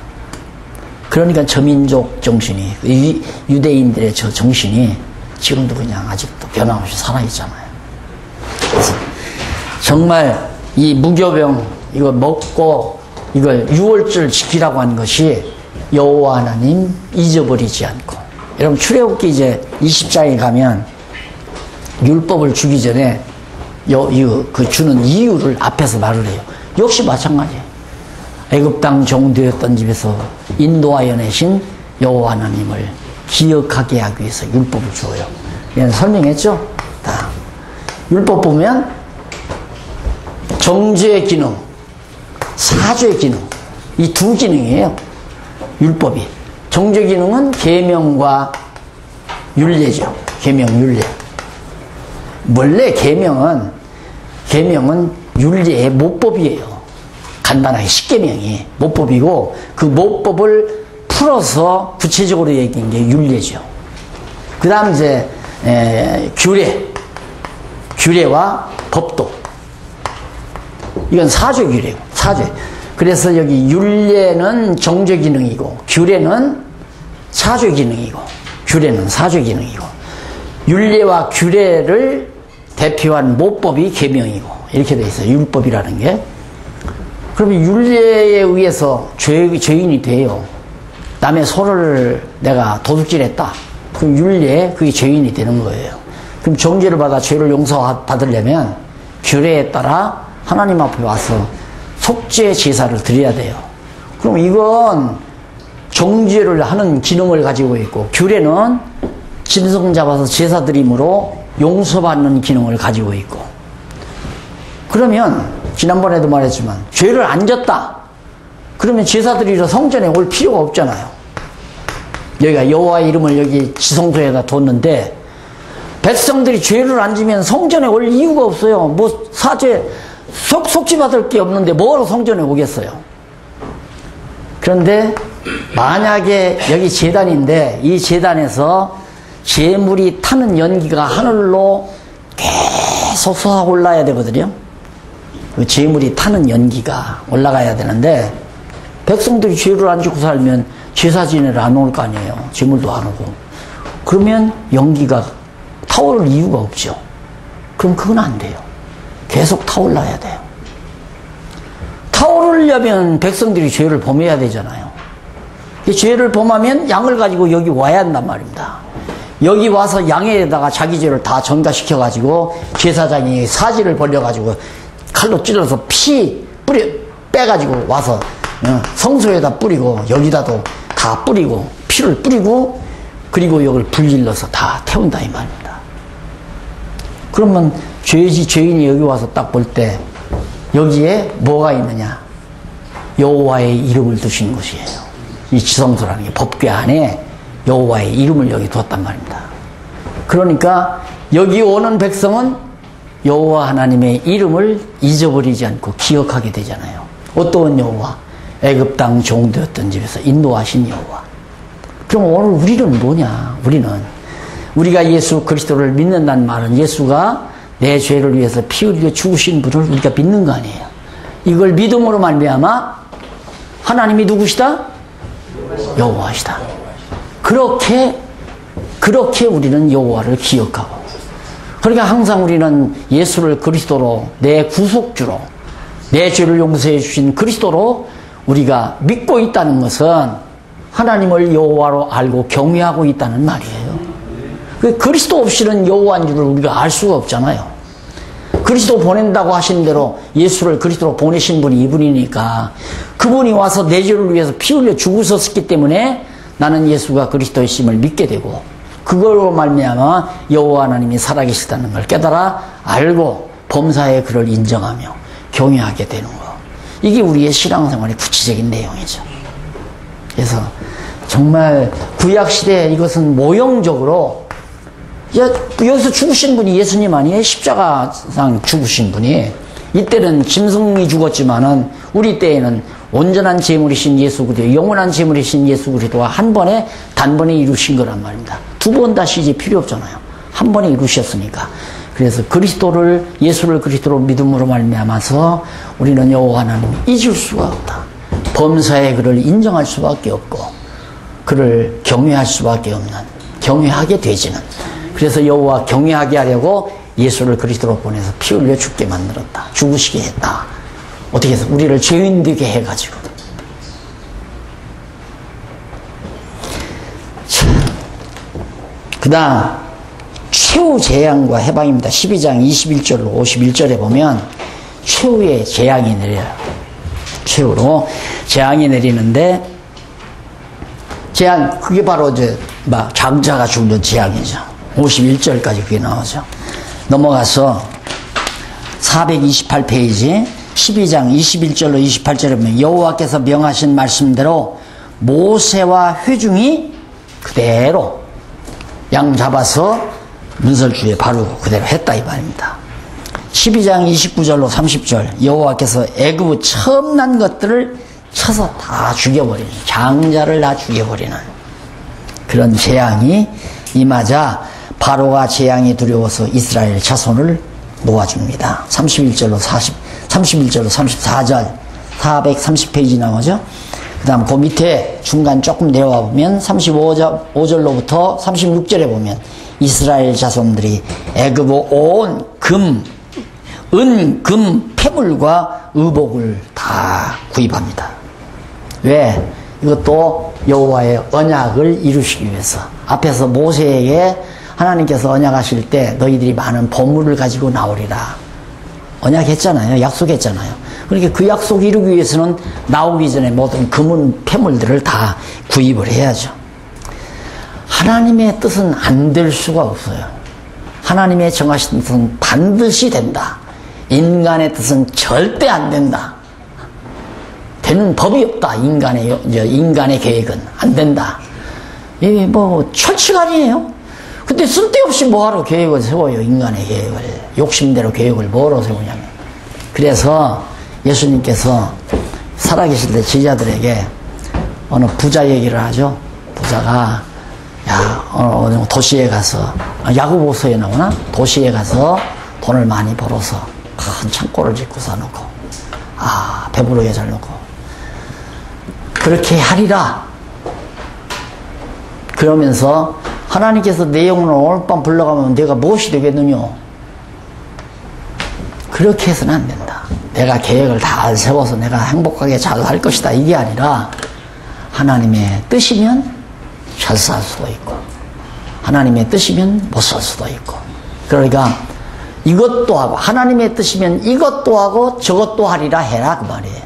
Speaker 1: 그러니까 저민족 정신이 유대인들의 저 정신이 지금도 그냥 아직도 변함없이 살아있잖아요. 그래서 정말 이 무교병 이거 먹고 이걸 6월절 지키라고 한 것이 여호와 하나님 잊어버리지 않고 여러분 출애굽기 이제 20장에 가면 율법을 주기 전에 그 주는 이유를 앞에서 말을 해요. 역시 마찬가지예요. 애굽 땅 종되었던 집에서 인도하여 내신 여호와 하나님을 기억하게 하기 위해서 율법을 주어요. 얘는 설명했죠? 다. 율법 보면 정죄의 기능, 사죄의 기능 이 두 기능이에요. 율법이. 정죄 기능은 계명과 율례죠. 계명, 율례. 원래 계명은 율례의 모법이에요. 간단하게 10계명이 모법이고 그 모법을 풀어서 구체적으로 얘기한 게 율례죠. 그 다음 이제 규례와 법도. 이건 사죄 규례고 사죄. 그래서 여기 율례는 정죄 기능이고 규례는 사죄 기능이고 규례는 사죄 기능이고 율례와 규례를 대표한 모법이 계명이고 이렇게 돼 있어요. 율법이라는 게. 그러면 율례에 의해서 죄인이 돼요. 남의 소를 내가 도둑질했다. 그럼 율례에 그게 죄인이 되는 거예요. 그럼 정죄를 받아 죄를 용서받으려면 규례에 따라 하나님 앞에 와서 속죄 제사를 드려야 돼요. 그럼 이건 정죄를 하는 기능을 가지고 있고 규례는 짐승 잡아서 제사 드림으로 용서받는 기능을 가지고 있고 그러면 지난번에도 말했지만 죄를 안 졌다. 그러면 제사 드리러 성전에 올 필요가 없잖아요. 여기가 여호와의 이름을 여기 지성소에다 뒀는데 백성들이 죄를 안 지면 성전에 올 이유가 없어요. 뭐 사죄 속지 받을 게 없는데 뭐하러 성전에 오겠어요. 그런데 만약에 여기 제단인데 이 제단에서 재물이 타는 연기가 하늘로 계속 솟아 올라야 되거든요. 그 재물이 타는 연기가 올라가야 되는데 백성들이 죄를 안 지고 살면 제사 지내러 안 올 거 아니에요. 재물도 안 오고. 그러면 연기가 타오를 이유가 없죠. 그럼 그건 안 돼요. 계속 타올라야 돼요. 타오르려면 백성들이 죄를 범해야 되잖아요. 죄를 범하면 양을 가지고 여기 와야 한단 말입니다. 여기 와서 양에다가 자기 죄를 다 전가시켜가지고 제사장이 사지를 벌려가지고 칼로 찔러서 피 빼가지고 와서 성소에다 뿌리고 여기다도 다 뿌리고 피를 뿌리고 그리고 여기를 불질러서 다 태운다 이 말입니다. 그러면 죄인이 여기 와서 딱 볼 때 여기에 뭐가 있느냐? 여호와의 이름을 두신 것이에요. 이 지성소라는 게 법궤 안에 여호와의 이름을 여기 두었단 말입니다. 그러니까 여기 오는 백성은 여호와 하나님의 이름을 잊어버리지 않고 기억하게 되잖아요. 어떤 여호와? 애굽 땅 종되었던 집에서 인도하신 여호와. 그럼 오늘 우리는 뭐냐? 우리가 예수 그리스도를 믿는다는 말은 예수가 내 죄를 위해서 피 흘려 죽으신 분을 우리가 믿는 거 아니에요. 이걸 믿음으로 말미암아 하나님이 누구시다? 여호와시다. 그렇게 우리는 여호와를 기억하고, 그러니까 항상 우리는 예수를 그리스도로 내 구속주로 내 죄를 용서해 주신 그리스도로 우리가 믿고 있다는 것은 하나님을 여호와로 알고 경외하고 있다는 말이에요. 그리스도 없이는 여호와인 줄을 우리가 알 수가 없잖아요. 그리스도 보낸다고 하신 대로 예수를 그리스도로 보내신 분이 이분이니까 그분이 와서 내 죄를 위해서 피 흘려 죽으셨기 때문에 나는 예수가 그리스도이심을 믿게 되고, 그걸로 말미암아 여호와 하나님이 살아계시다는 걸 깨달아 알고 범사의 그를 인정하며 경외하게 되는 거. 이게 우리의 신앙생활의 구체적인 내용이죠. 그래서 정말 구약시대에 이것은 모형적으로, 여기서 죽으신 분이 예수님 아니에요? 십자가상 죽으신 분이. 이때는 짐승이 죽었지만은 우리 때에는 온전한 제물이신 예수 그리스도, 영원한 제물이신 예수 그리스도와 한 번에 단번에 이루신 거란 말입니다. 두 번 다시 이제 필요 없잖아요. 한 번에 이루셨으니까. 그래서 그리스도를, 예수를 그리스도로 믿음으로 말미암아서 우리는 여호와 하나님을 잊을 수가 없다. 범사에 그를 인정할 수밖에 없고 그를 경외할 수밖에 없는, 경외하게 되지는. 그래서 여호와 경외하게 하려고 예수를 그리스도로 보내서 피 흘려 죽게 만들었다. 죽으시게 했다. 어떻게 해서 우리를 죄인 되게 해가지고. 그 다음 최후 재앙과 해방입니다. 12장 21절로 51절에 보면 최후의 재앙이 내려요. 최후로 재앙이 내리는데, 재앙, 그게 바로 장자가 죽는 재앙이죠. 51절까지 그게 나오죠. 넘어가서 428페이지 12장 21절로 28절에 보면 여호와께서 명하신 말씀대로 모세와 회중이 그대로 양 잡아서 문설주에 바르고 그대로 했다 이 말입니다. 12장 29절로 30절 여호와께서 애굽의 처음 난 것들을 쳐서 다 죽여버리는, 장자를 다 죽여버리는 그런 재앙이 임하자 바로가 재앙이 두려워서 이스라엘 자손을 모아줍니다. 31절로 34절 430페이지 나오죠. 그 다음 그 밑에 중간 조금 내려와 보면 35절로부터 36절에 보면 이스라엘 자손들이 애굽의 온 금, 패물과 의복을 다 구입합니다. 왜? 이것도 여호와의 언약을 이루시기 위해서. 앞에서 모세에게 하나님께서 언약하실 때 너희들이 많은 보물을 가지고 나오리라 언약했잖아요. 약속했잖아요. 그러니까 그 약속 이루기 위해서는 나오기 전에 모든 금은 패물들을 다 구입을 해야죠. 하나님의 뜻은 안 될 수가 없어요. 하나님의 정하신 뜻은 반드시 된다. 인간의 뜻은 절대 안 된다. 되는 법이 없다. 인간의 계획은 안 된다. 이게 철칙 아니에요. 근데 쓸데없이 뭐하러 계획을 세워요, 인간의 계획을. 욕심대로 계획을 뭐하러 세우냐면. 그래서 예수님께서 살아계실 때 제자들에게 어느 부자 얘기를 하죠. 부자가, 야, 어느 도시에 가서, 야고보서에 나오나? 도시에 가서 돈을 많이 벌어서 큰 창고를 짓고 사놓고, 배부르게 잘 놓고, 그렇게 하리라. 그러면서 하나님께서 내 영혼을 오늘 밤 불러가면 내가 무엇이 되겠느냐? 그렇게 해서는 안 된다. 내가 계획을 다 세워서 내가 행복하게 잘 할 것이다. 이게 아니라 하나님의 뜻이면 잘 살 수도 있고 하나님의 뜻이면 못 살 수도 있고, 그러니까 이것도 하고 하나님의 뜻이면 이것도 하고 저것도 하리라 해라 그 말이에요.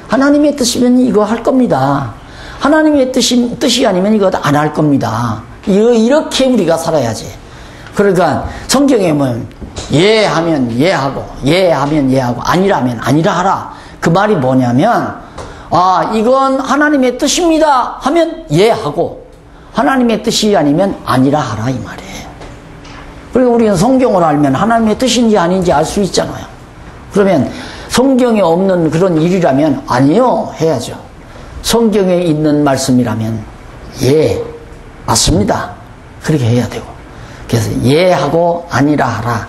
Speaker 1: 하나님의 뜻이면 이거 할 겁니다. 하나님의 뜻이 아니면 이거 안 할 겁니다. 이렇게 우리가 살아야지. 그러니까 성경에 보면 예 하면 예 하고 예 하면 예 하고 아니라면 아니라 하라. 그 말이 뭐냐면 이건 하나님의 뜻입니다 하면 예 하고 하나님의 뜻이 아니면 아니라 하라 이 말이에요. 그리고 우리는 성경을 알면 하나님의 뜻인지 아닌지 알 수 있잖아요. 그러면 성경에 없는 그런 일이라면 아니요 해야죠. 성경에 있는 말씀이라면 예 맞습니다 그렇게 해야 되고, 그래서 예 하고 아니라 하라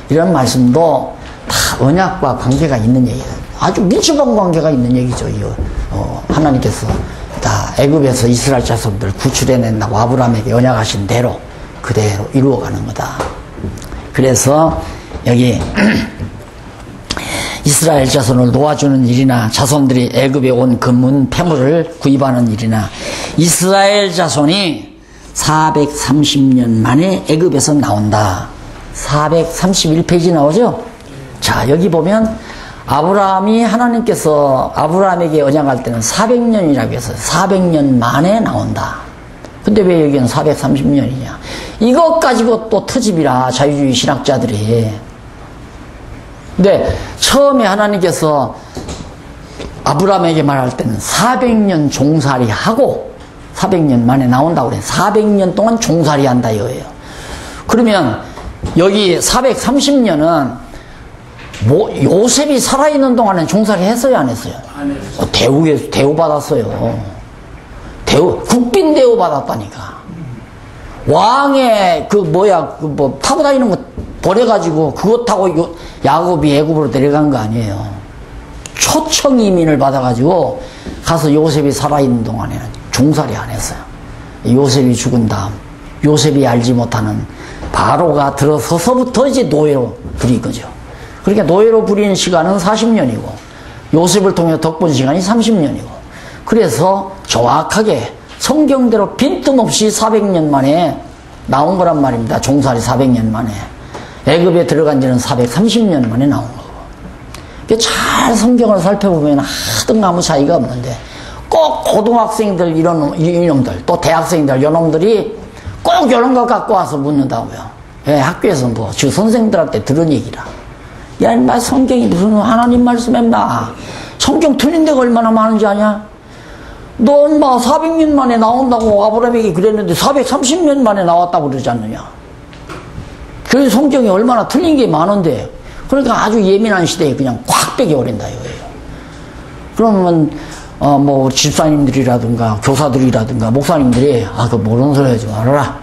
Speaker 1: 이런 말씀도 다 언약과 관계가 있는 얘기예요. 아주 밀접한 관계가 있는 얘기죠. 하나님께서 다 애굽에서 이스라엘 자손들 구출해낸다고 아브라함에게 언약하신 대로 그대로 이루어가는 거다. 그래서 여기 이스라엘 자손을 놓아주는 일이나 자손들이 애굽에 온 금은 폐물을 구입하는 일이나 이스라엘 자손이 430년 만에 애굽에서 나온다. 431페이지 나오죠? 자, 여기 보면 아브라함이 하나님께서 아브라함에게 언약할 때는 400년이라고 해서 400년 만에 나온다. 근데 왜 여기는 430년이냐? 이것 가지고 또 트집이라 자유주의 신학자들이. 근데 처음에 하나님께서 아브라함에게 말할 때는 400년 종살이 하고 400년 만에 나온다고 그래요. 400년 동안 종살이 한다 이거예요. 그러면 여기 430년은 요셉이 살아있는 동안에 종살이 했어요, 안 했어요?
Speaker 3: 안 했어요.
Speaker 1: 대우받았어요. 국빈 대우 받았다니까. 왕의 타고 다니는 거 버려가지고 그것 타고 야곱이 애굽으로 데려간 거 아니에요. 초청 이민을 받아가지고 가서 요셉이 살아있는 동안에는 종살이 안 했어요. 요셉이 죽은 다음 요셉이 알지 못하는 바로가 들어서서부터 이제 노예로 부린 거죠. 그러니까 노예로 부린 시간은 40년이고 요셉을 통해 덕분 시간이 30년이고, 그래서 정확하게 성경대로 빈틈없이 400년 만에 나온 거란 말입니다. 종살이 400년 만에. 애굽에 들어간 지는 430년 만에 나온 거고. 잘 성경을 살펴보면 하등 아무 차이가 없는데 꼭 고등학생들 이놈들 또 대학생들 이놈들이 꼭 이런 거 갖고 와서 묻는다고요. 예, 학교에서 주 선생들한테 들은 얘기라. 야, 인마 성경이 무슨 하나님 말씀했나? 성경 틀린 데가 얼마나 많은지 아냐? 너 인마 400년 만에 나온다고 아브라함에게 그랬는데 430년 만에 나왔다고 그러지 않느냐? 그래서 성경이 얼마나 틀린 게 많은데, 그러니까 아주 예민한 시대에 그냥 콱 빼겨버린다 이거예요. 그러면 집사님들이라든가 교사들이라든가 목사님들이 그거 모르는 소리 하지 말아라.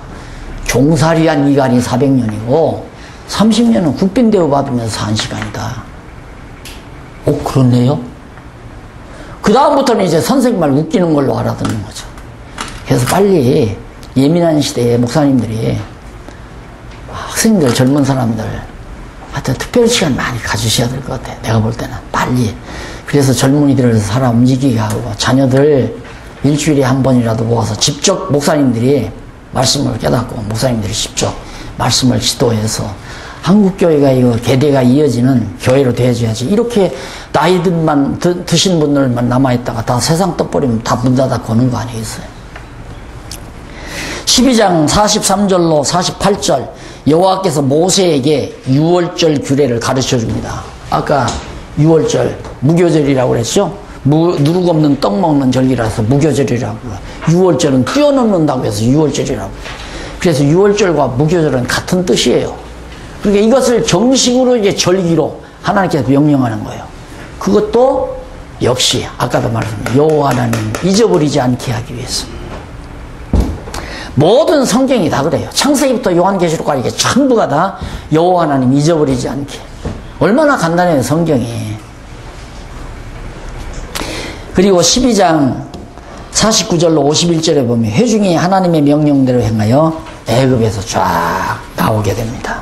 Speaker 1: 종살이한 기간이 400년이고 30년은 국빈 대우 받으면서 산 시간이다. 그렇네요? 그 다음부터는 이제 선생 말 웃기는 걸로 알아듣는 거죠. 그래서 빨리 예민한 시대에 목사님들이 학생들, 젊은 사람들 하여튼 특별 시간 많이 가주셔야 될 것 같아요. 내가 볼 때는 빨리. 그래서 젊은이들을 살아 움직이게 하고 자녀들 일주일에 한 번이라도 모아서 직접 목사님들이 말씀을 깨닫고 목사님들이 직접 말씀을 지도해서 한국교회가 이거 계대가 이어지는 교회로 되어줘야지. 이렇게 나이들만 드신 분들만 남아있다가 다 세상 떠버리면 다 문 닫아 거는 거 아니겠어요? 12장 43절로 48절 여호와께서 모세에게 유월절 규례를 가르쳐줍니다. 아까 유월절 무교절이라고 그랬죠? 누룩 없는 떡 먹는 절기라서 무교절이라고. 유월절은 뛰어넘는다고 해서 유월절이라고. 그래서 유월절과 무교절은 같은 뜻이에요. 그러니까 이것을 정식으로 이제 절기로 하나님께서 명령하는 거예요. 그것도 역시 아까도 말했습니다. 여호와 하나님 잊어버리지 않게 하기 위해서. 모든 성경이 다 그래요. 창세기부터 요한계시록까지 이게 전부가 다 여호와 하나님 잊어버리지 않게. 얼마나 간단해요, 성경이. 그리고 12장 49절로 51절에 보면 회중이 하나님의 명령대로 행하여 애굽에서 쫙 나오게 됩니다.